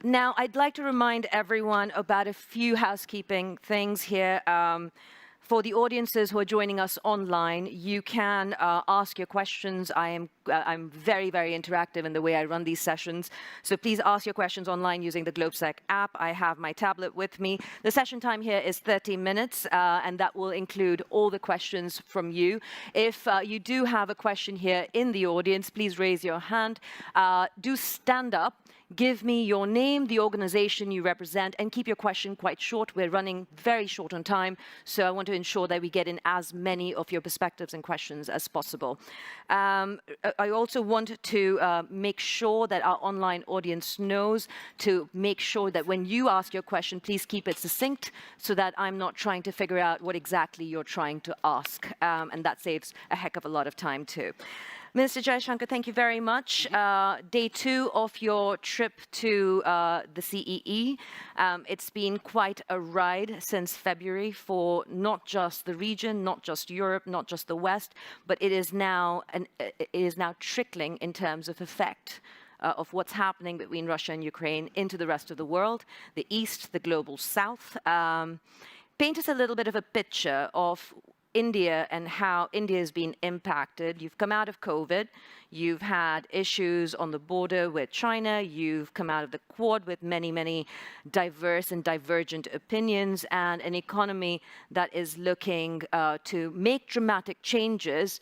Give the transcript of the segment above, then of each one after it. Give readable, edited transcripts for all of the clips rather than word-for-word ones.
Now, I'd like to remind everyone about a few housekeeping things here. For the audiences who are joining us online, you can ask your questions. I'm very, very interactive in the way I run these sessions. So please ask your questions online using the GLOBESEC app. I have my tablet with me. The session time here is 30 minutes, and that will include all the questions from you. If you do have a question here in the audience, please raise your hand. Do stand up. Give me your name, the organization you represent, and keep your question quite short. We're running very short on time, so I want to ensure that we get in as many of your perspectives and questions as possible. I also want to make sure that our online audience knows to make sure that when you ask your question, please keep it succinct so that I'm not trying to figure out what exactly you're trying to ask, and that saves a heck of a lot of time too. Minister Jaishankar, thank you very much. Day 2 of your trip to the CEE. It's been quite a ride since February for not just the region, not just Europe, not just the West, but it is now trickling in terms of effect of what's happening between Russia and Ukraine into the rest of the world, the East, the global South. Paint us a little bit of a picture of India and how India has been impacted. You've come out of COVID, you've had issues on the border with China, you've come out of the Quad with many, many diverse and divergent opinions, and an economy that is looking to make dramatic changes,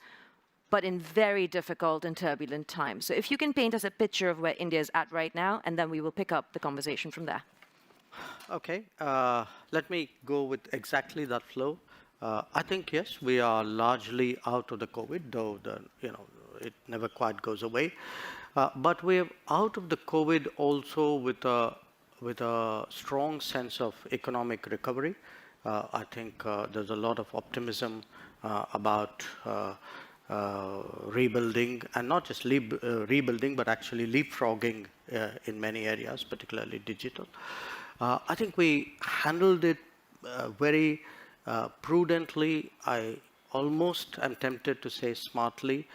but in very difficult and turbulent times. So if you can paint us a picture of where India is at right now, and then we will pick up the conversation from there. Okay, let me go with exactly that flow. I think, yes, we are largely out of the COVID, though it never quite goes away. But we're out of the COVID also with a strong sense of economic recovery. I think there's a lot of optimism about rebuilding, and not just rebuilding, but actually leapfrogging in many areas, particularly digital. I think we handled it very prudently. I almost am tempted to say smartly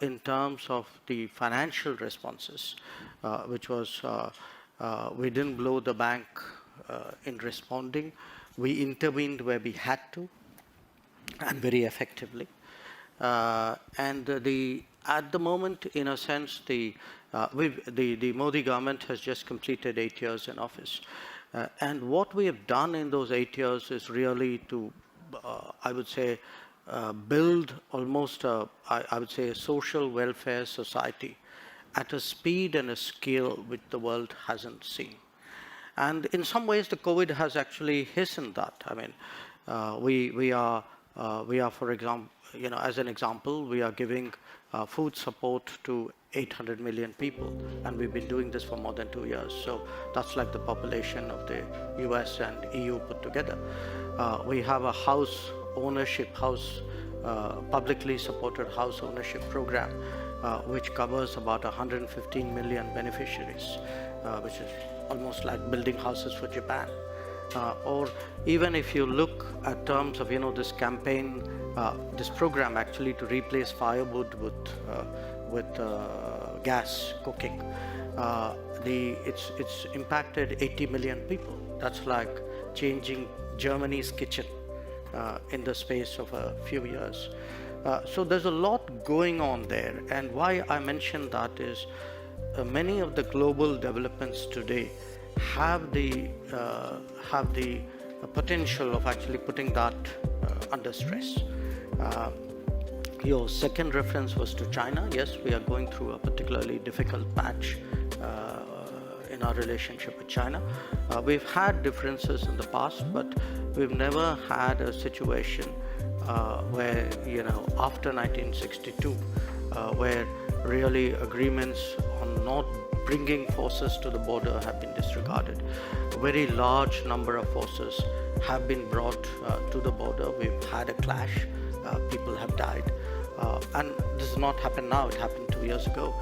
in terms of the financial responses, which was we didn't blow the bank in responding. We intervened where we had to, and very effectively. And at the moment, in a sense, the Modi government has just completed 8 years in office. And what we have done in those 8 years is really to, I would say, build almost I would say, a social welfare society at a speed and a scale which the world hasn't seen. And in some ways, the COVID has actually hastened that. I mean, we are, for example, as an example, we are giving food support to 800 million people, and we've been doing this for more than 2 years. So that's like the population of the US and EU put together. We have a house ownership, publicly supported house ownership program, which covers about 115 million beneficiaries, which is almost like building houses for Japan. Or even if you look at terms of this campaign, this program actually to replace firewood with gas cooking, it's impacted 80 million people. That's like changing Germany's kitchen in the space of a few years. So there's a lot going on there, and why I mention that is many of the global developments today have the potential of actually putting that under stress. Your second reference was to China. Yes, we are going through a particularly difficult patch in our relationship with China. We've had differences in the past, but we've never had a situation where, after 1962, where really agreements on not bringing forces to the border have been disregarded. A very large number of forces have been brought to the border. We've had a clash. People have died. And this has not happened now. It happened 2 years ago.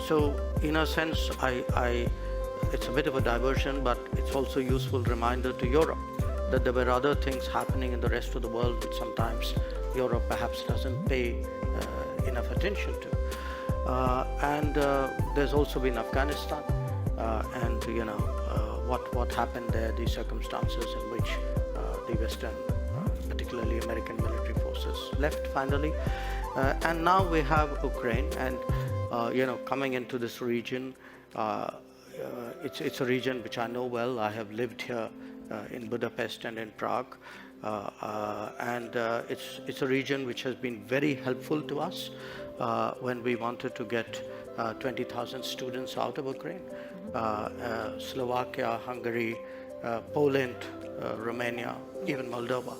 So in a sense, it's a bit of a diversion, but it's also a useful reminder to Europe that there were other things happening in the rest of the world which sometimes Europe perhaps doesn't pay enough attention to. And there's also been Afghanistan, and what happened there, the circumstances in which the Western, particularly American military forces left finally. And now we have Ukraine, and coming into this region, it's a region which I know well. I have lived here in Budapest and in Prague, and it's a region which has been very helpful to us when we wanted to get 20,000 students out of Ukraine. Slovakia, Hungary, Poland, Romania, even Moldova.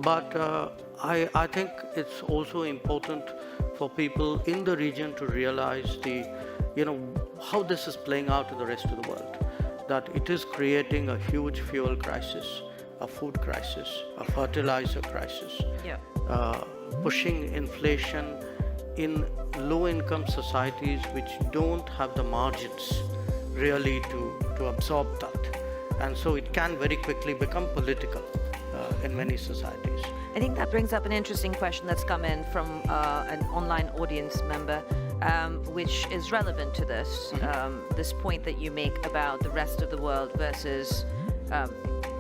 But I think it's also important for people in the region to realize how this is playing out in the rest of the world, that it is creating a huge fuel crisis, a food crisis, a fertilizer crisis, pushing inflation in low-income societies which don't have the margins really to absorb that. And so it can very quickly become political in many societies. I think that brings up an interesting question that's come in from an online audience member, which is relevant to this, this point that you make about the rest of the world versus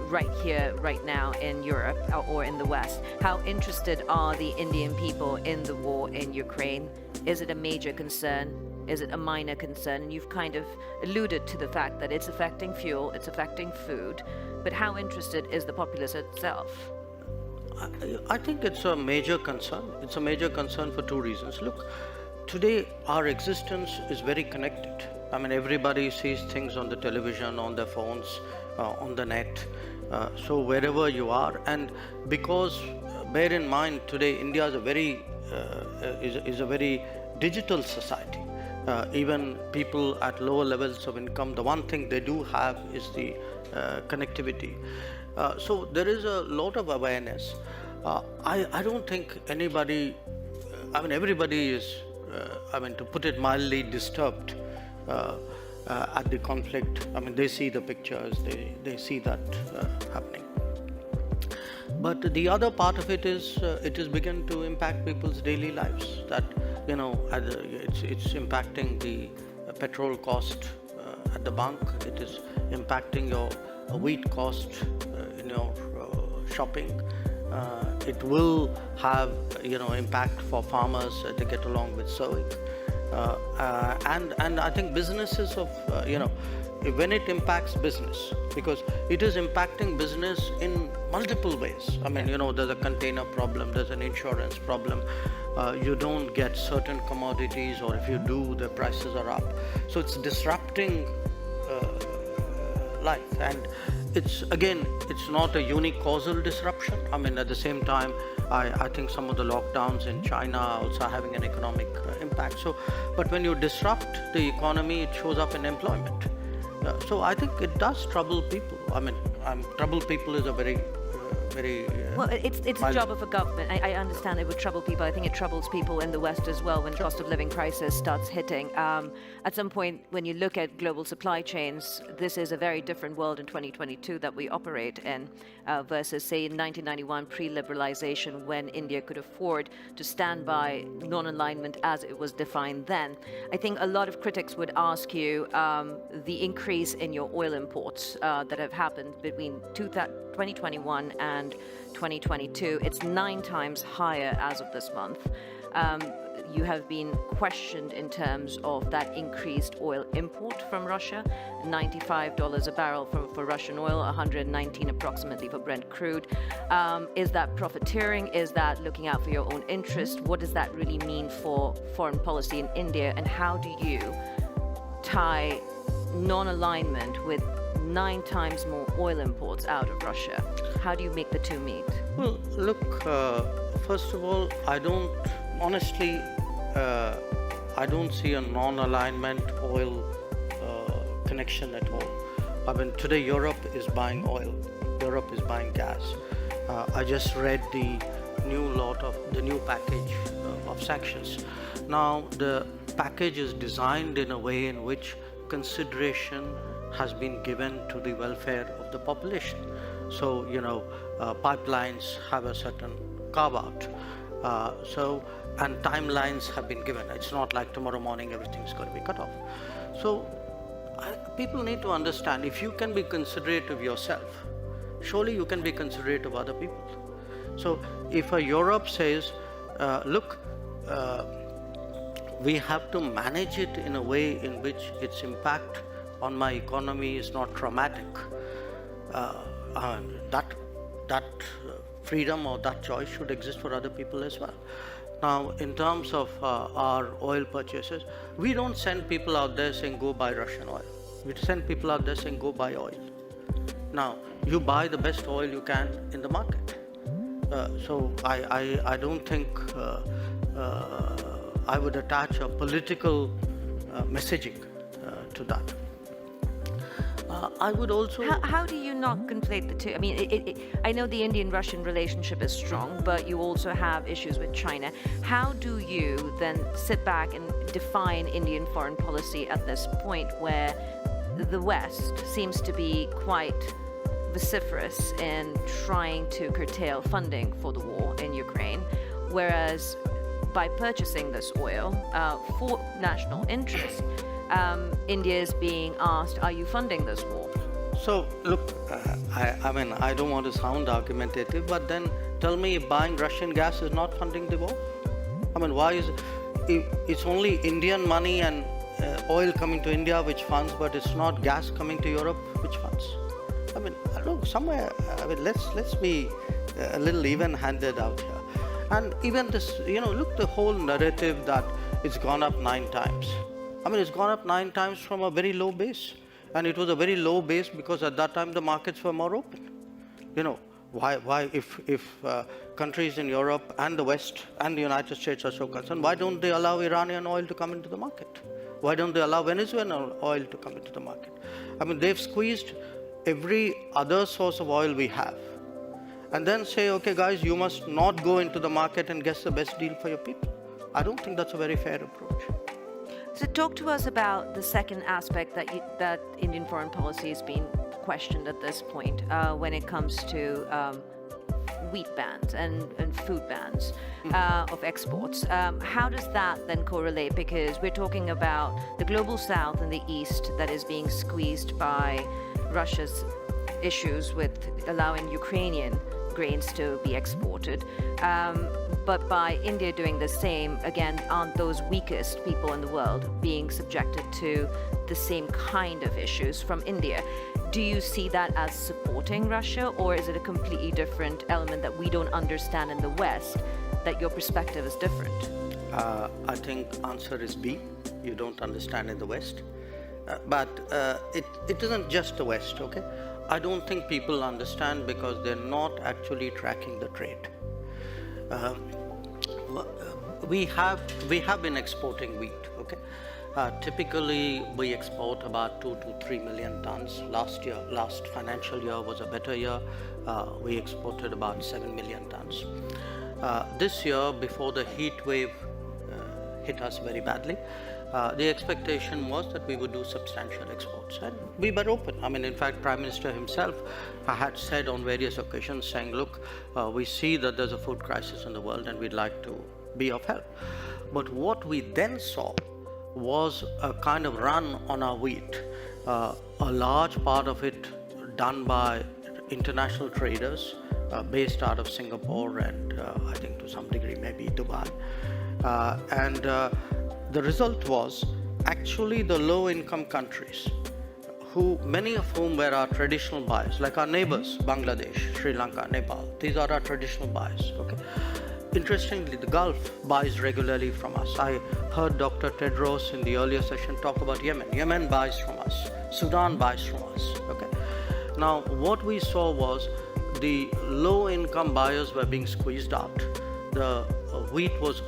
right here, right now in Europe or in the West. How interested are the Indian people in the war in Ukraine? Is it a major concern? Is it a minor concern? And you've kind of alluded to the fact that it's affecting fuel, it's affecting food, but how interested is the populace itself? I think it's a major concern. It's a major concern for two reasons. Look, today our existence is very connected. I mean, everybody sees things on the television, on their phones, on the net. So wherever you are, and because bear in mind today India is a very digital society. Even people at lower levels of income, the one thing they do have is the connectivity. So there is a lot of awareness. I don't think anybody, everybody is, to put it mildly, disturbed at the conflict. They see the pictures, they see that happening. But the other part of it is, it has begun to impact people's daily lives. That it's impacting the petrol cost at the bunk. It is impacting your wheat cost in your shopping. It will have impact for farmers to get along with sowing. And I think businesses of when it impacts business, because it is impacting business in multiple ways. There's a container problem, there's an insurance problem. You don't get certain commodities, or if you do, the prices are up. So it's disrupting life, and it's not a unique causal disruption. At the same time, I think some of the lockdowns in China are also having an economic impact. But when you disrupt the economy, it shows up in employment. So I think it does trouble people. Trouble people is a very well, it's a job of a government. I understand it would trouble people. I think it troubles people in the West as well when cost of living crisis starts hitting. At some point, when you look at global supply chains, this is a very different world in 2022 that we operate in versus, say, in 1991 pre-liberalization, when India could afford to stand by non-alignment as it was defined then. I think a lot of critics would ask you the increase in your oil imports that have happened between 2021 and 2022. It's 9 times higher as of this month. You have been questioned in terms of that increased oil import from Russia, $95 a barrel for Russian oil, 119 approximately for Brent crude. Is that profiteering? Is that looking out for your own interest? What does that really mean for foreign policy in India? And how do you tie non-alignment with 9 times more oil imports out of Russia? How do you make the two meet? Well, look, first of all, I don't see a non-alignment oil connection at all. Today Europe is buying oil, Europe is buying gas. I just read the new package of sanctions. Now, the package is designed in a way in which consideration has been given to the welfare of the population. So, pipelines have a certain carve-out. So and timelines have been given. It's not like tomorrow morning everything's going to be cut off. So people need to understand, if you can be considerate of yourself, surely you can be considerate of other people. So if Europe says, look, we have to manage it in a way in which its impact on my economy is not traumatic, that freedom or that choice should exist for other people as well. Now, in terms of our oil purchases, we don't send people out there saying, go buy Russian oil. We send people out there saying, go buy oil. Now, you buy the best oil you can in the market. So I don't think I would attach a political messaging to that. I would also... How do you not conflate the two? I mean, I know the Indian-Russian relationship is strong, but you also have issues with China. How do you then sit back and define Indian foreign policy at this point where the West seems to be quite vociferous in trying to curtail funding for the war in Ukraine, whereas by purchasing this oil for national interest, India is being asked, are you funding this war? So, look, I mean, I don't want to sound argumentative, but then tell me if buying Russian gas is not funding the war? I mean, why is it's only Indian money and oil coming to India which funds, but it's not gas coming to Europe which funds? I mean, look, somewhere, I mean, let's be a little even-handed out here. And even this, look, the whole narrative that it's gone up 9 times. I mean, it's gone up 9 times from a very low base. And it was a very low base because at that time the markets were more open. Why if countries in Europe and the West and the United States are so concerned, why don't they allow Iranian oil to come into the market? Why don't they allow Venezuelan oil to come into the market? I mean, they've squeezed every other source of oil we have. And then say, okay, guys, you must not go into the market and get the best deal for your people. I don't think that's a very fair approach. So talk to us about the second aspect that Indian foreign policy has been questioned at this point when it comes to wheat bans and food bans of exports. How does that then correlate? Because we're talking about the global south and the east that is being squeezed by Russia's issues with allowing Ukrainian grains to be exported. But by India doing the same, again, aren't those weakest people in the world being subjected to the same kind of issues from India? Do you see that as supporting Russia, or is it a completely different element that we don't understand in the West, that your perspective is different? I think answer is B. You don't understand in the West. But it isn't just the West, okay? I don't think people understand because they're not actually tracking the trade. We have been exporting wheat, okay? Typically, we export about 2 to 3 million tons. Last financial year was a better year. We exported about 7 million tons. This year, before the heat wave hit us very badly, the expectation was that we would do substantial exports, and we were open. I mean, in fact, Prime Minister himself had said on various occasions, saying, look, we see that there's a food crisis in the world and we'd like to be of help. But what we then saw was a kind of run on our wheat, a large part of it done by international traders based out of Singapore and I think to some degree maybe Dubai. The result was actually the low-income countries, many of whom were our traditional buyers, like our neighbors, Bangladesh, Sri Lanka, Nepal. These are our traditional buyers, okay? Interestingly, the Gulf buys regularly from us. I heard Dr. Tedros in the earlier session talk about Yemen. Yemen buys from us. Sudan buys from us, okay? Now, what we saw was the low-income buyers were being squeezed out. The wheat was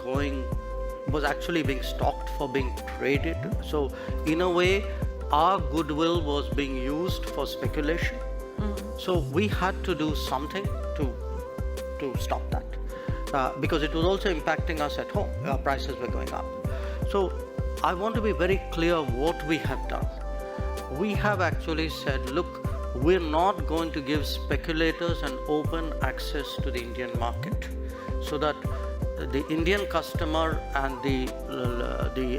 actually being stocked for being traded. So in a way, our goodwill was being used for speculation. So we had to do something to stop that because it was also impacting us at home. Our prices were going up. So I want to be very clear what we have done. We have actually said, look, we're not going to give speculators an open access to the Indian market so that the Indian customer and the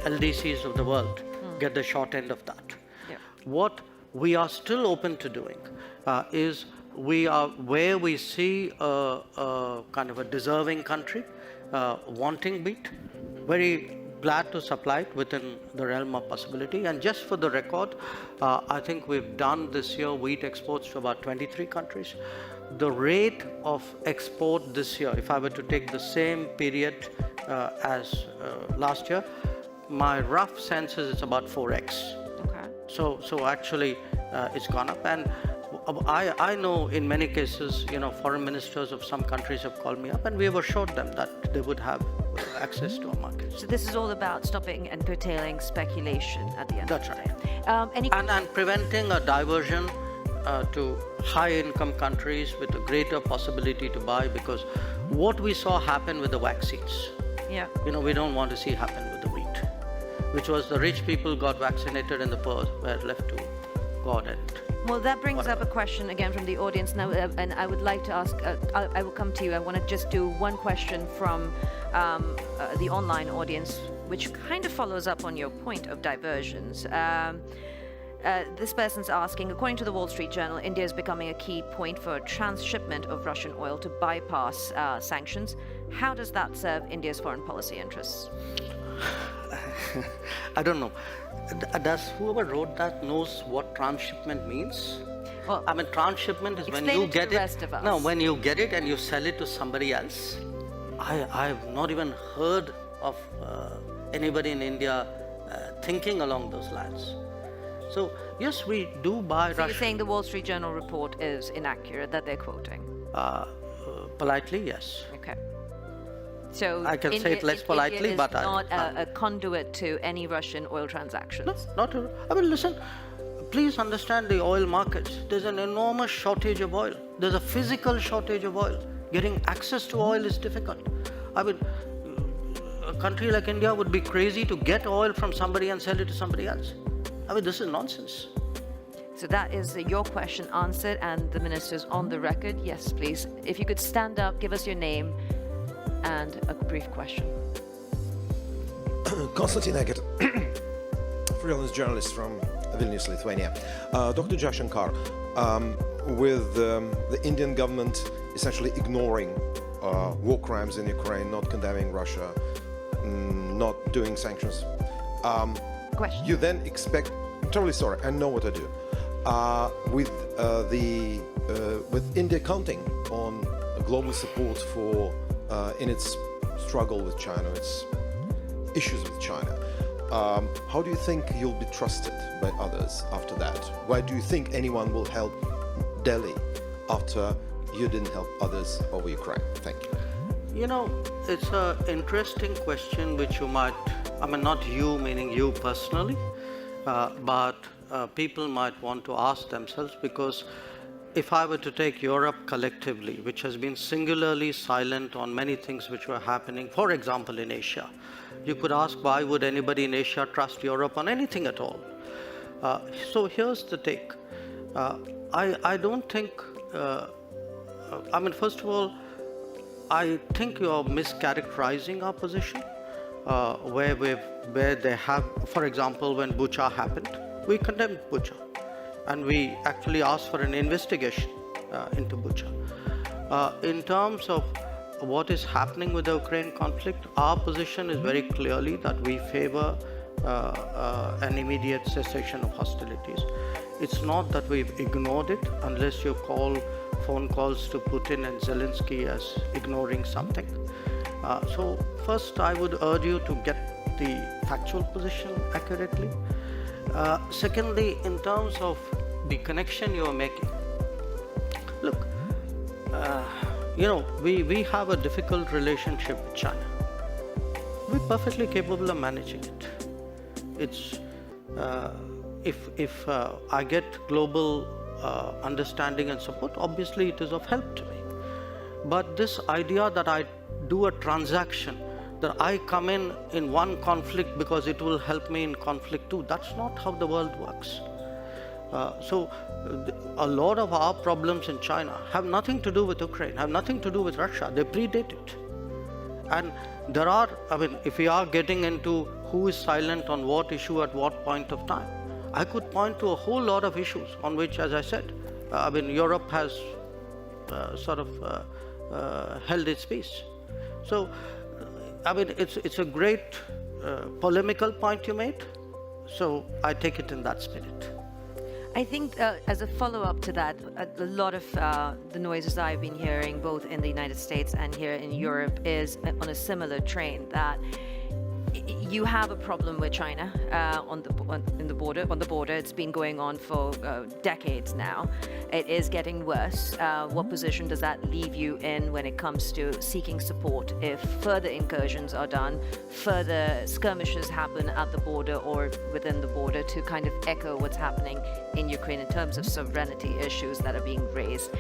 LDCs of the world get the short end of that. Yeah. What we are still open to doing is where we see a kind of a deserving country wanting wheat, very glad to supply it within the realm of possibility. And just for the record, I think we've done this year wheat exports to about 23 countries. The rate of export this year, if I were to take the same period as last year, my rough sense is it's about 4x. Okay. So actually, it's gone up. And I know in many cases, foreign ministers of some countries have called me up, and we have assured them that they would have access to our markets. So this is all about stopping and curtailing speculation at the end That's of the right. day. And preventing a diversion to high-income countries with a greater possibility to buy, because what we saw happen with the vaccines, Yeah. we don't want to see happen with the wheat, which was the rich people got vaccinated and the poor were left to God and Well, that brings up a question again from the audience now, and I would like to ask, I will come to you. I want to just do one question from the online audience, which kind of follows up on your point of diversions. This person's asking, according to the Wall Street Journal, India is becoming a key point for transshipment of Russian oil to bypass sanctions. How does that serve India's foreign policy interests? I don't know. Does whoever wrote that knows what transshipment means? Well, I mean, transshipment is when you explain it to get the rest of us. No, when you get it and you sell it to somebody else. I've not even heard of anybody in India thinking along those lines. So yes, we do buy So you're Russian. saying the Wall Street Journal report is inaccurate, that they're quoting? Politely, yes. Okay. So I can say it less politely, India but is not a conduit to any Russian oil transactions. No, not at all. I mean, listen, please understand the oil markets. There's an enormous shortage of oil. There's a physical shortage of oil. Getting access to oil is difficult. I mean, a country like India would be crazy to get oil from somebody and sell it to somebody else. I mean, this is nonsense. So that is your question answered, and the minister's on the record. Yes, please. If you could stand up, give us your name and a brief question. Konstantin Eggert, freelance journalist from Vilnius, Lithuania. Dr. Jaishankar, with the Indian government essentially ignoring war crimes in Ukraine, not condemning Russia, not doing sanctions, Question. you then expect, totally sorry, I know what to do, with India counting on global support for in its struggle with China, its issues with China. How do you think you'll be trusted by others after that? Why do you think anyone will help Delhi after you didn't help others over Ukraine? Thank you. You know, it's an interesting question which you might, I mean, not you, meaning you personally, but people might want to ask themselves, because if I were to take Europe collectively, which has been singularly silent on many things which were happening, for example, in Asia, you could ask, why would anybody in Asia trust Europe on anything at all? So here's the take. I don't think, I mean, first of all, I think you are mischaracterizing our position, where they have, for example, when Bucha happened, we condemned Bucha, and we actually asked for an investigation into Bucha. In terms of what is happening with the Ukraine conflict, our position is very clearly that we favor an immediate cessation of hostilities. It's not that we've ignored it, unless you call phone calls to Putin and Zelensky as ignoring something. So first, I would urge you to get the factual position accurately. Secondly, in terms of the connection you are making, look, you know, we have a difficult relationship with China. We're perfectly capable of managing it. It's if I get global understanding and support, obviously it is of help to me. But this idea that I do a transaction, that I come in one conflict because it will help me in conflict too, that's not how the world works. So a lot of our problems in China have nothing to do with Ukraine, have nothing to do with Russia. They predate it. And there are, I mean, if we are getting into who is silent on what issue at what point of time, I could point to a whole lot of issues on which, as I said, I mean, Europe has held its peace. So, I mean, it's a great polemical point you made. So I take it in that spirit. I think as a follow-up to that, a lot of the noises I've been hearing, both in the United States and here in Europe, is on a similar train, that you have a problem with China on the border. It's been going on for decades now. It is getting worse. What position does that leave you in when it comes to seeking support if further incursions are done, further skirmishes happen at the border or within the border, to kind of echo what's happening in Ukraine in terms of sovereignty issues that are being raised?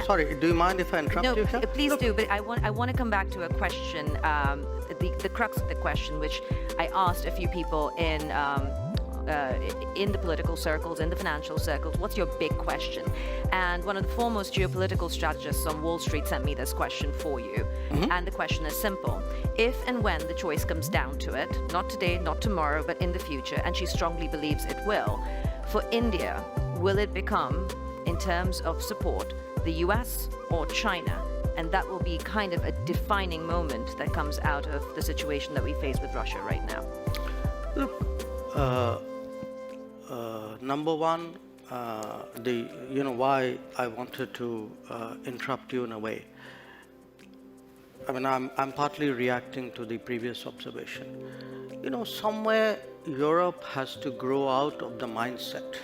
Sorry, do you mind if I interrupt you? No, please do. But I want to come back to a question, the crux of the question, which I asked a few people in the political circles, in the financial circles. What's your big question? And one of the foremost geopolitical strategists on Wall Street sent me this question for you. Mm-hmm. And the question is simple. If and when the choice comes down to it, not today, not tomorrow, but in the future, and she strongly believes it will, for India, will it become, in terms of support, the US or China? And that will be kind of a defining moment that comes out of the situation that we face with Russia right now. Look, number one, why I wanted to interrupt you in a way. I mean, I'm partly reacting to the previous observation. You know, somewhere Europe has to grow out of the mindset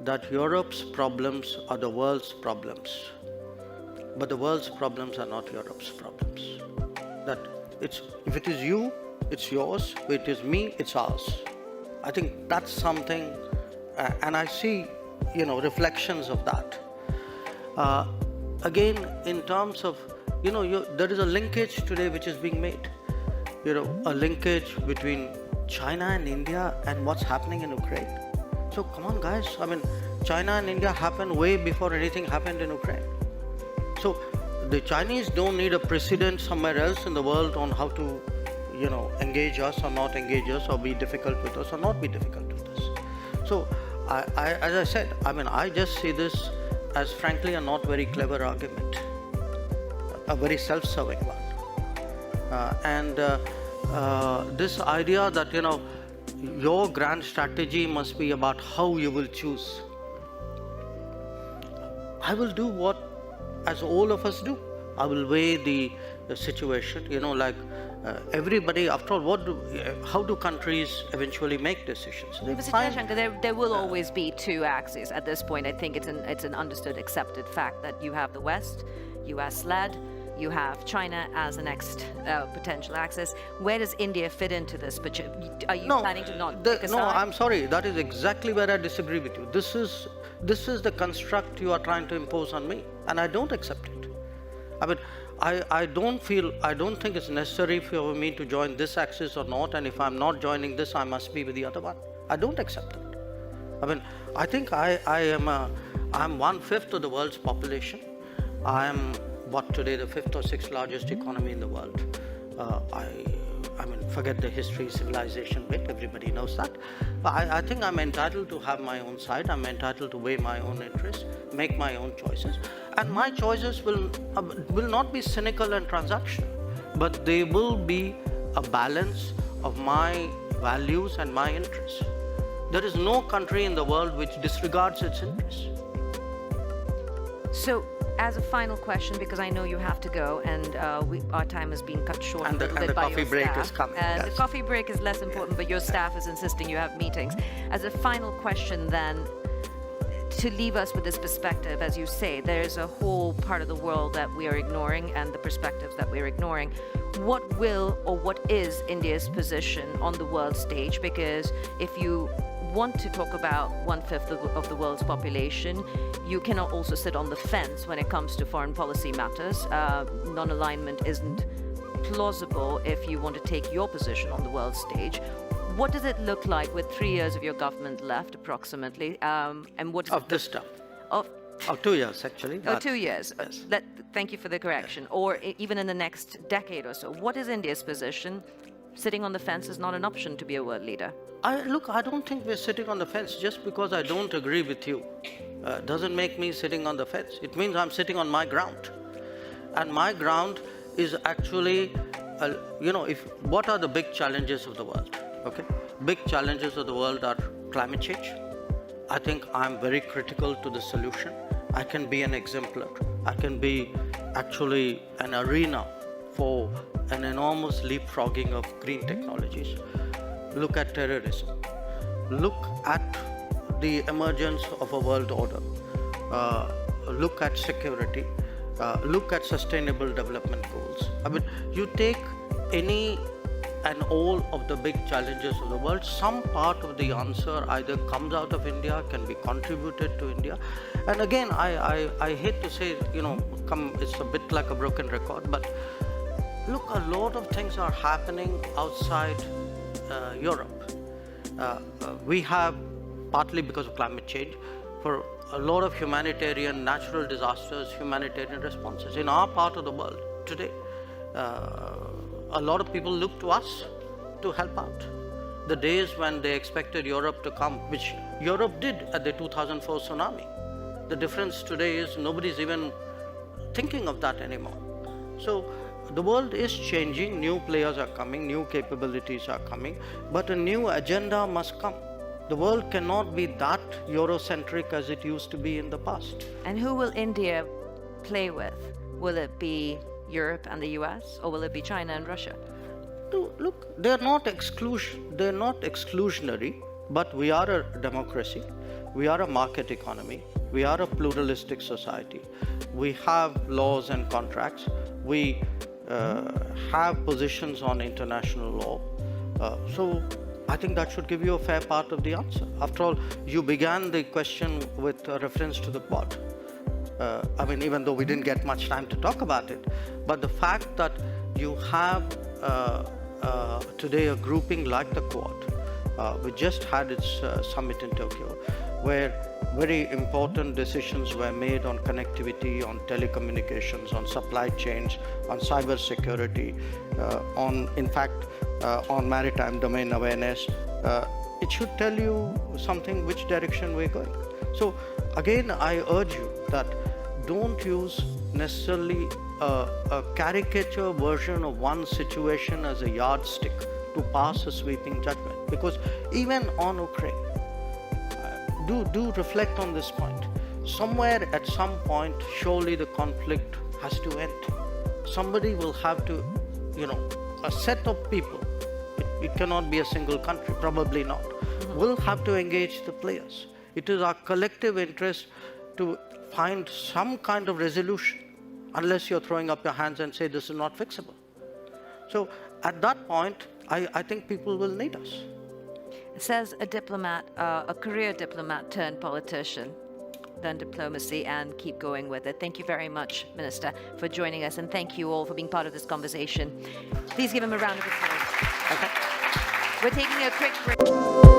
that Europe's problems are the world's problems. But the world's problems are not Europe's problems. That if it is you, it's yours. If it is me, it's ours. I think that's something, and I see, reflections of that. Again, in terms of, there is a linkage today which is being made. A linkage between China and India and what's happening in Ukraine. So come on, guys. I mean, China and India happened way before anything happened in Ukraine. So the Chinese don't need a precedent somewhere else in the world on how to, engage us or not engage us, or be difficult with us or not be difficult with us. So as I said, I mean, I just see this as frankly a not very clever argument, a very self-serving one. This idea that, your grand strategy must be about how you will choose. I will do what, as all of us do, I will weigh the situation, everybody, after all, how do countries eventually make decisions? Mr. Jaishankar, there will always be two axes at this point. I think it's an understood, accepted fact that you have the West, US-led, you have China as the next potential axis. Where does India fit into this? But are you planning to not pick a side? No, I'm sorry. That is exactly where I disagree with you. This is the construct you are trying to impose on me, and I don't accept it. I mean, I don't think it's necessary for me to join this axis or not, and if I'm not joining this, I must be with the other one. I don't accept that. I mean, I think I'm 1/5 of the world's population. I am today the 5th or 6th largest economy in the world. I mean, forget the history, civilization bit, everybody knows that. But I think I'm entitled to have my own side, I'm entitled to weigh my own interests, make my own choices. And my choices will not be cynical and transactional, but they will be a balance of my values and my interests. There is no country in the world which disregards its interests. So, as a final question, because I know you have to go, and our time has been cut short and a little bit by your staff. And the coffee break is coming. Yes. The coffee break is less important, but your staff is insisting you have meetings. As a final question then, to leave us with this perspective, as you say, there's a whole part of the world that we are ignoring and the perspectives that we're ignoring. What will or what is India's position on the world stage? Because if you want to talk about 1/5 of the world's population, you cannot also sit on the fence when it comes to foreign policy matters. Non-alignment isn't plausible if you want to take your position on the world stage. What does it look like with 3 years of your government left, approximately? And what of this term? Of Oh, 2 years, actually. Oh, but- 2 years. Yes. Thank you for the correction. Or even in the next decade or so. What is India's position? Sitting on the fence is not an option to be a world leader. Look, I don't think we're sitting on the fence. Just because I don't agree with you doesn't make me sitting on the fence. It means I'm sitting on my ground. And my ground is actually, what are the big challenges of the world? Okay, big challenges of the world are climate change. I think I'm very critical to the solution. I can be an exemplar. I can be actually an arena for an enormous leapfrogging of green technologies. Look at terrorism. Look at the emergence of a world order. Look at security. Look at sustainable development goals. I mean, you take any and all of the big challenges of the world, some part of the answer either comes out of India, can be contributed to India. And again, I hate to say, it's a bit like a broken record, but look, a lot of things are happening outside Europe. We have, partly because of climate change, for a lot of humanitarian, natural disasters, humanitarian responses. In our part of the world today, a lot of people look to us to help out. The days when they expected Europe to come, which Europe did at the 2004 tsunami. The difference today is nobody's even thinking of that anymore. So the world is changing, new players are coming, new capabilities are coming, but a new agenda must come. The world cannot be that Eurocentric as it used to be in the past. And who will India play with? Will it be Europe and the US, or will it be China and Russia? Look, they're not exclusionary, but we are a democracy. We are a market economy. We are a pluralistic society. We have laws and contracts. We have positions on international law. So I think that should give you a fair part of the answer. After all, you began the question with a reference to the Quad. Even though we didn't get much time to talk about it, but the fact that you have today a grouping like the Quad, we just had its summit in Tokyo, where very important decisions were made on connectivity, on telecommunications, on supply chains, on cyber security, on maritime domain awareness. It should tell you something, which direction we're going. So again, I urge you that don't use necessarily a caricature version of one situation as a yardstick to pass a sweeping judgment. Because even on Ukraine, do reflect on this point. Somewhere at some point, surely the conflict has to end. Somebody will have to, a set of people, it cannot be a single country, probably not, will have to engage the players. It is our collective interest to find some kind of resolution, unless you're throwing up your hands and say this is not fixable. So at that point, I think people will need us. Says a diplomat, a career diplomat turned politician, learn diplomacy and keep going with it. Thank you very much, Minister, for joining us, and thank you all for being part of this conversation. Please give him a round of applause. Okay. We're taking a quick break.